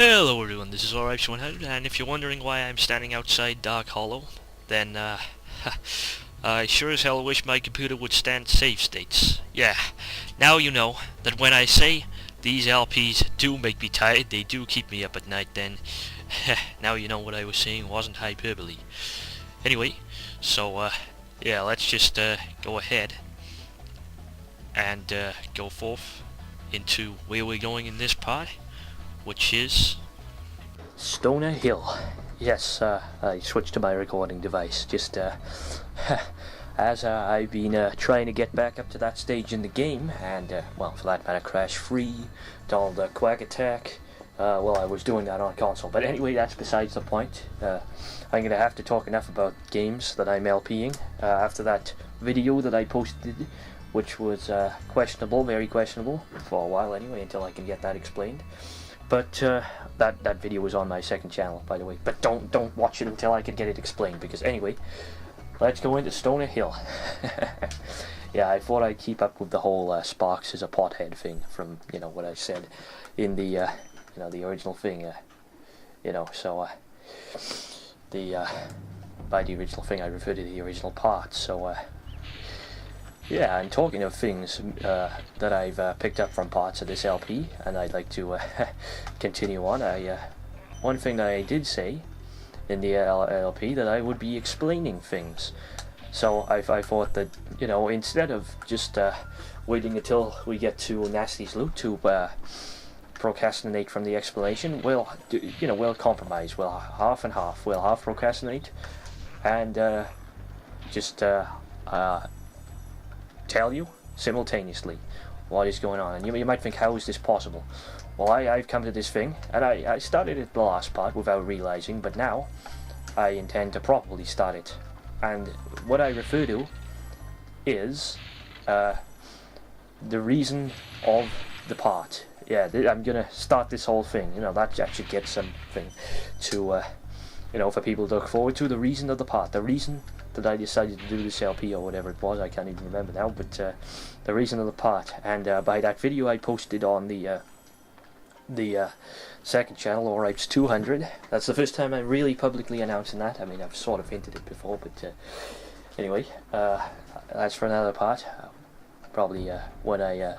Hello everyone, this is Alright100, and if you're wondering why I'm standing outside Dark Hollow, then I sure as hell wish my computer would stand save states. Yeah, now you know that when I say these LPs do make me tired, they do keep me up at night, then now you know what I was saying wasn't hyperbole. Anyway, so yeah, let's just go ahead and go forth into where we're going in this part, which is Stoner Hill. Yes, I switched to my recording device. Just as I've been trying to get back up to that stage in the game, and well, for that matter, Crash Free, Donald Duck Quack Attack. Well, I was doing that on console, but anyway, that's besides the point. I'm gonna have to talk enough about games that I'm LPing after that video that I posted, which was questionable, very questionable for a while anyway, until I can get that explained. But that video was on my second channel, by the way. But don't watch it until I can get it explained, because anyway, let's go into Stoner Hill. Yeah, I thought I'd keep up with the whole Sparks is a pothead thing from what I said in the the original thing. So by the original thing I referred to the original part. So yeah, and talking of things that I've picked up from parts of this LP, and I'd like to continue on. One thing that I did say in the LP that I would be explaining things. So I thought that instead of just waiting until we get to Nasty's loot to procrastinate from the explanation, we'll compromise. We'll half and half. We'll half procrastinate and just tell you simultaneously what is going on. And you might think, how is this possible? Well, I've come to this thing, and I started at the last part without realizing, but now I intend to properly start it. And what I refer to is the reason of the part. Yeah, I'm gonna start this whole thing. That should get something to for people to look forward to. The reason of the part, the reason that I decided to do this LP or whatever it was, I can't even remember now, but the reason of the part. And by that video I posted on the second channel, Alright200. That's the first time I'm really publicly announcing that. I mean, I've sort of hinted it before, but anyway, that's for another part. Probably when I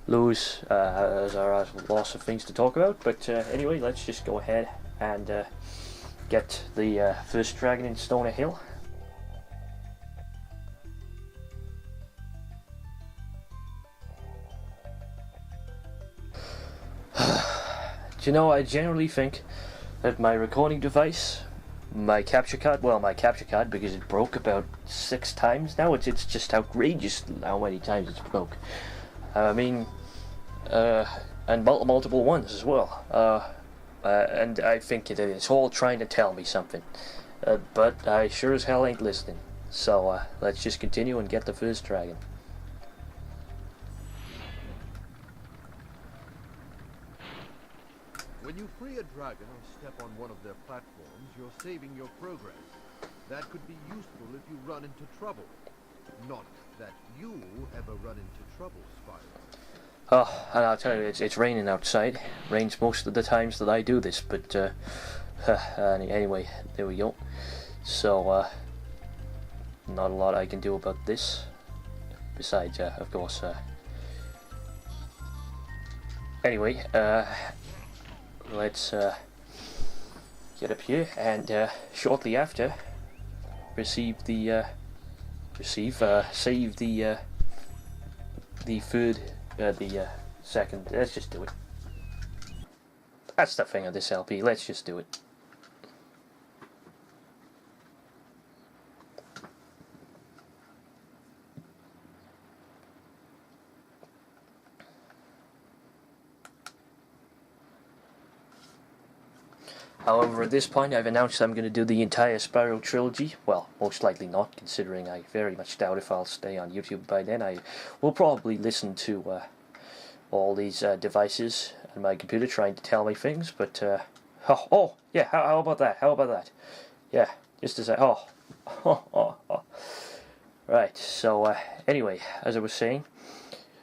lose as our loss of things to talk about. But anyway, let's just go ahead and get the first dragon in Stoner Hill. Do you know, I generally think that my recording device, my capture card, because it broke about 6 times now, it's just outrageous how many times it's broke. I mean, and multiple ones as well. And I think it's all trying to tell me something. But I sure as hell ain't listening. So let's just continue and get the first dragon. When you free a dragon or step on one of their platforms, you're saving your progress. That could be useful if you run into trouble. Not that you ever run into trouble, Spyro. Oh, and I'll tell you, it's raining outside. Rains most of the times that I do this, but anyway, there we go. So, not a lot I can do about this. Besides, of course, anyway, let's get up here and shortly after save the third, the second. Let's just do it. That's the thing of this LP. Let's just do it. However, at this point I've announced I'm going to do the entire Spyro trilogy. Well, most likely not, considering I very much doubt if I'll stay on YouTube by then. I will probably listen to all these devices and my computer trying to tell me things, but oh yeah, how about that? How about that? Yeah, just as right, so anyway, as I was saying,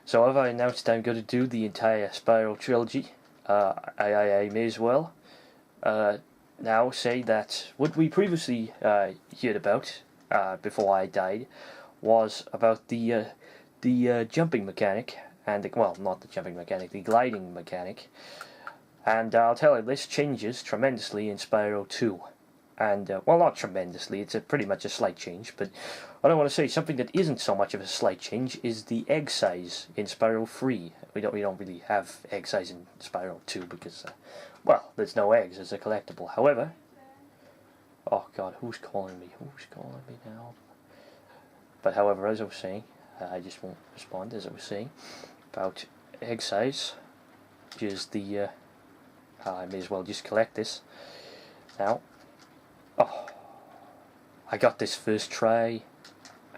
so I've announced I'm going to do the entire Spyro trilogy. I may as well now say that what we previously heard about before I died was about the jumping mechanic and well, not the jumping mechanic, the gliding mechanic. And I'll tell you, this changes tremendously in Spyro 2. And, well, not tremendously, it's pretty much a slight change, but what I want to say, something that isn't so much of a slight change is the egg size in Spyro 3. We don't really have egg size in Spyro 2 because, well, there's no eggs as a collectible. However, oh god, who's calling me? Who's calling me now? But however, as I was saying, I just won't respond, as I was saying, about egg size, which is the, I may as well just collect this now. Oh, I got this first try,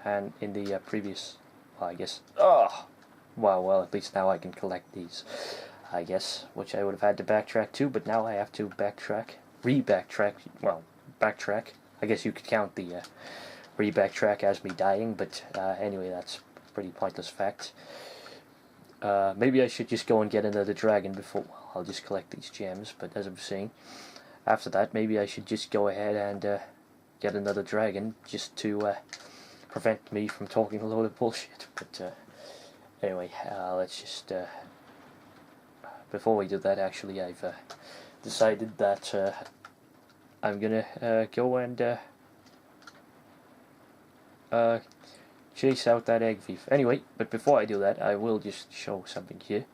and in the previous, well, I guess, oh, well, at least now I can collect these, I guess, which I would have had to backtrack to, but now I have to backtrack, backtrack, I guess you could count the backtrack as me dying, but anyway, that's a pretty pointless fact. Maybe I should just go and get another dragon before, well, I'll just collect these gems, but as I'm saying, after that, maybe I should just go ahead and get another dragon, just to prevent me from talking a load of bullshit. But anyway, let's just, before we do that, actually, I've decided that I'm gonna go and chase out that egg thief. Anyway, but before I do that, I will just show something here.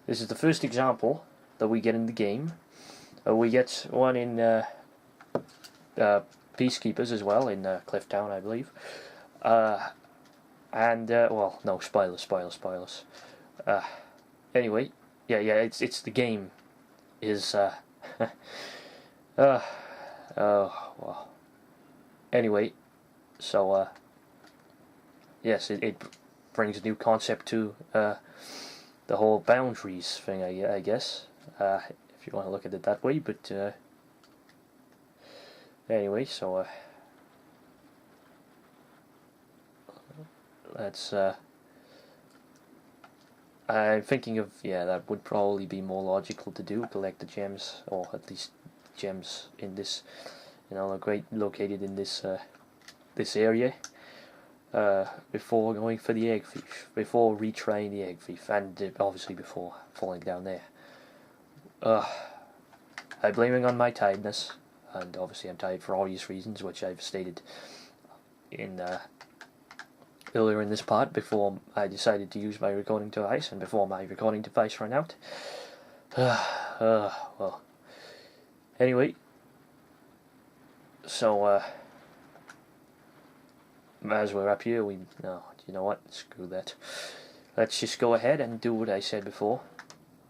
This is the first example that we get in the game. We get one in Peacekeepers as well, in Clifftown, I believe. And, well, no, spoilers. Anyway, yeah, it's the game is, oh, well. Anyway, so, yes, it brings a new concept to the whole boundaries thing, I guess. If you want to look at it that way, but anyway, so let's I'm thinking of, yeah, that would probably be more logical to do, collect the gems, or at least gems in this, located in this this area, before going for the egg thief, before retrying the egg thief, and obviously before falling down there. I'm blaming on my tiredness, and obviously I'm tired for obvious reasons, which I've stated in earlier in this part, before I decided to use my recording device, and before my recording device ran out. Well, anyway, so as we're up here, no, you know what, screw that. Let's just go ahead and do what I said before.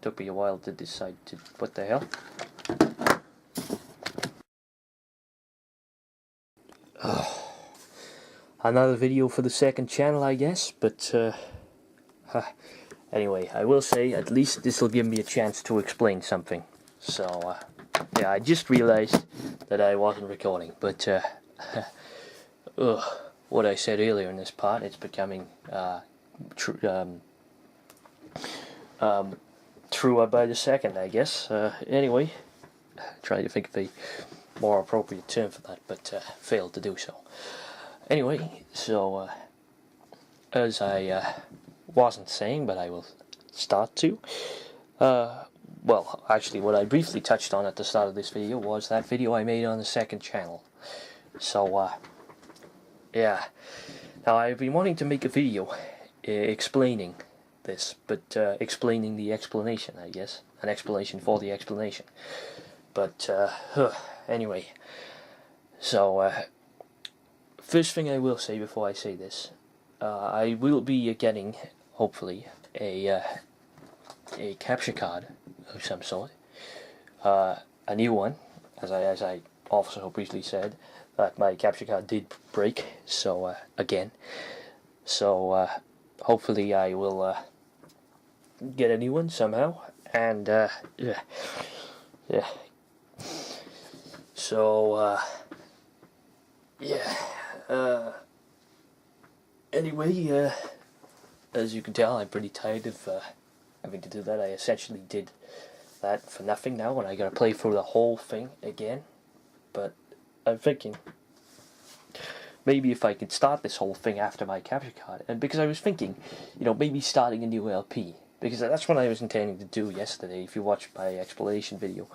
Took me a while to decide to, what the hell? Another video for the second channel, I guess, but anyway, I will say, at least this will give me a chance to explain something. So, yeah, I just realized that I wasn't recording, but what I said earlier in this part, it's becoming truer by the second, I guess. Anyway, trying to think of a more appropriate term for that, but failed to do so. Anyway, so as I wasn't saying, but I will start to. Well, actually, what I briefly touched on at the start of this video was that video I made on the second channel. So, yeah. Now, I've been wanting to make a video explaining this, but explaining the explanation, I guess. An explanation for the explanation. But, anyway. So, first thing I will say before I say this, I will be getting, hopefully, a capture card of some sort. A new one, as I also briefly said, that my capture card did break, so, again. So, hopefully I will get a new one somehow, and yeah. So yeah. Anyway, as you can tell, I'm pretty tired of having to do that. I essentially did that for nothing now, and I gotta play through the whole thing again. But I'm thinking maybe if I could start this whole thing after my capture card, and because I was thinking, you know, maybe starting a new LP, because that's what I was intending to do yesterday. If you watched my explanation video,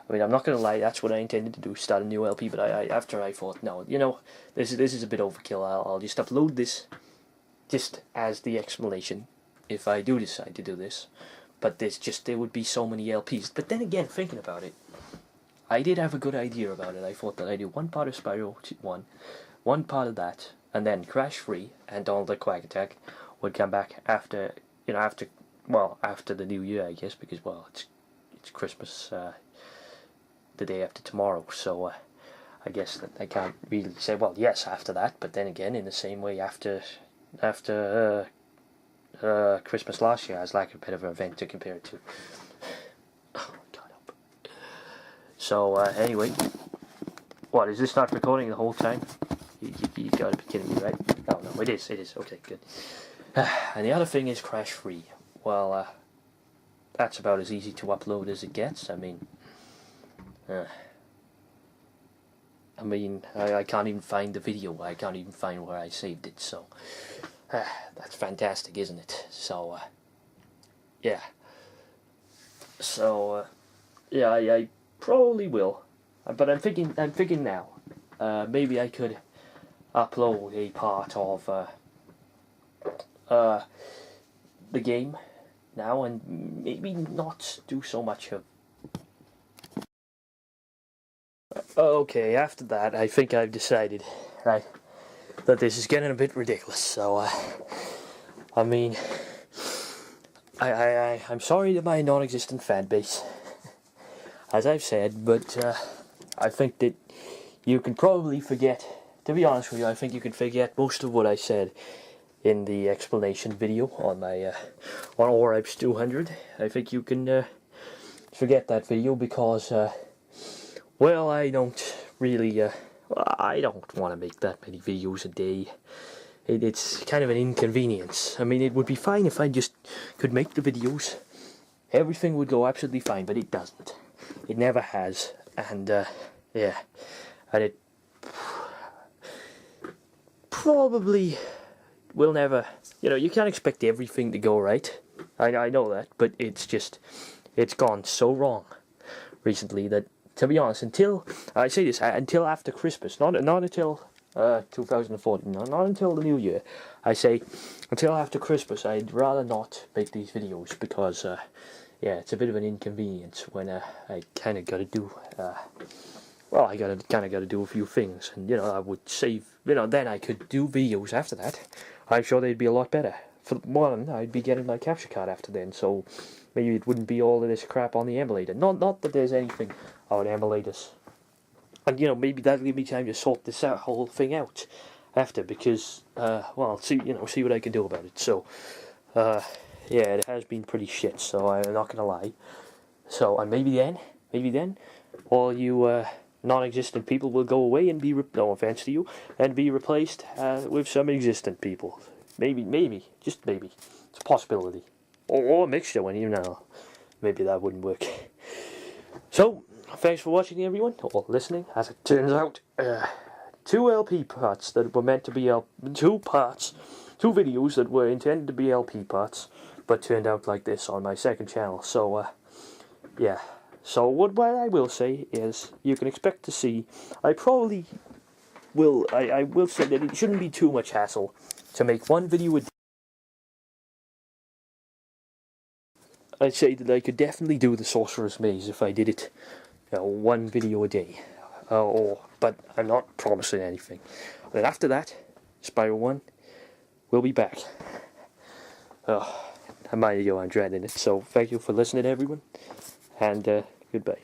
I mean, I'm not gonna lie, that's what I intended to do, start a new LP. But after I thought, no, you know, this is a bit overkill. I'll just upload this just as the explanation if I do decide to do this. But there would be so many LPs. But then again, thinking about it, I did have a good idea about it. I thought that I'd do one part of Spyro 1, one part of that, and then Crash 3 and Donald Duck Quack Attack would come back after, you know, after the New Year, I guess, because, well, it's Christmas the day after tomorrow, so I guess that I can't really say, well, yes, after that, but then again, in the same way, after Christmas last year, I was like a bit of an event to compare it to. Oh, God help. So, anyway, what, is this not recording the whole time? You gotta be kidding me, right? Oh, no, it is, okay, good. And the other thing is Crash 3. Well, that's about as easy to upload as it gets. I mean, I can't even find the video. I can't even find where I saved it, so that's fantastic, isn't it? So, yeah. So, yeah, I probably will. But I'm thinking now, maybe I could upload a part of the game now, and maybe not do so much of. Okay, after that, I think I've decided that this is getting a bit ridiculous. So, I mean, I'm sorry to my non-existent fan base, as I've said, but I think that you can probably forget. To be honest with you, I think you can forget most of what I said in the explanation video on my on Oribes 200. I think you can forget that video because, well, I don't really, I don't want to make that many videos a day. It's kind of an inconvenience. I mean, it would be fine if I just could make the videos. Everything would go absolutely fine, but it doesn't. It never has. And, yeah. And it probably will never, you know, you can't expect everything to go right. I know that, but it's gone so wrong recently that, to be honest, until after Christmas, not until 2014, not until the New Year, I say, until after Christmas, I'd rather not make these videos because, yeah, it's a bit of an inconvenience when I kind of got to do, well, I kind of got to do a few things, and, you know, I would save, you know, then I could do videos after that. I'm sure they'd be a lot better. For one, I'd be getting my capture card after then, so maybe it wouldn't be all of this crap on the emulator. Not that there's anything on emulators. And, you know, maybe that'll give me time to sort this whole thing out after, because, well, see what I can do about it. So, yeah, it has been pretty shit, so I'm not gonna lie. So, and maybe then, all you, non-existent people will go away and be, no offense to you, and be replaced with some existent people. Maybe, just maybe. It's a possibility. Or a mixture, when you know. Maybe that wouldn't work. So, thanks for watching, everyone, or listening. As it turns out, 2 LP parts that were meant to be two videos that were intended to be LP parts, but turned out like this on my second channel. So, yeah. So what I will say is, you can expect to see, I probably will, I will say that it shouldn't be too much hassle to make one video a day. I'd say that I could definitely do the Sorcerer's Maze if I did it, you know, one video a day. But I'm not promising anything. Then after that, Spyro 1 will be back. I mind you, I'm dreading it. So thank you for listening, everyone, and goodbye.